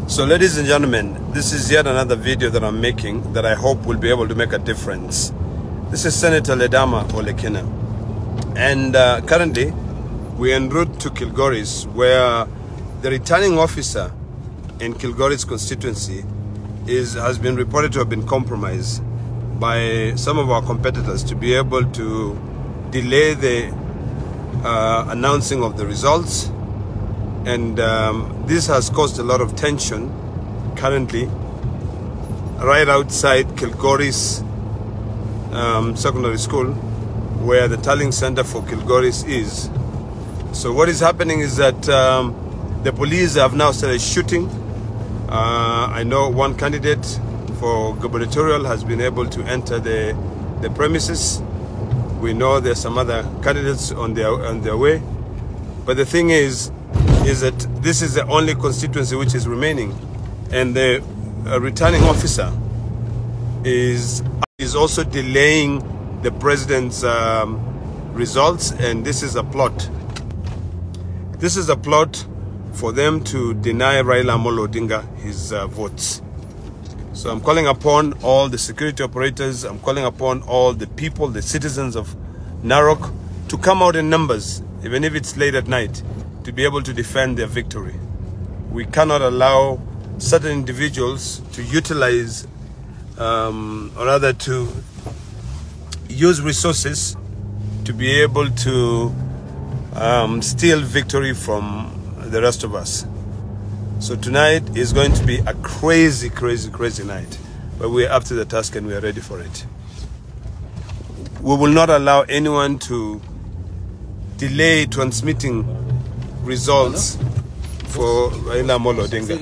So ladies and gentlemen, this is yet another video that I'm making that I hope will be able to make a difference. This is Senator Ledama or Kina. And currently, we're en route to Kilgoris, where the returning officer in Kilgoris constituency has been reported to have been compromised by some of our competitors to be able to delay the announcing of the results. And this has caused a lot of tension currently right outside Kilgoris Secondary School, where the tallying center for Kilgoris is. So what is happening is that the police have now started shooting. I know one candidate for gubernatorial has been able to enter the premises. We know there's some other candidates on their way. But the thing is that this is the only constituency which is remaining, and the returning officer is also delaying the president's results, and this is a plot. This is a plot for them to deny Raila Amolo Odinga his votes. So I'm calling upon all the security operators, I'm calling upon all the people, the citizens of Narok, to come out in numbers, even if it's late at night, to be able to defend their victory. We cannot allow certain individuals to utilize, or rather to use resources to be able to steal victory from the rest of us. So tonight is going to be a crazy, crazy, crazy night. But we're up to the task and we are ready for it. We will not allow anyone to delay transmitting results for Raila Amolo Odinga.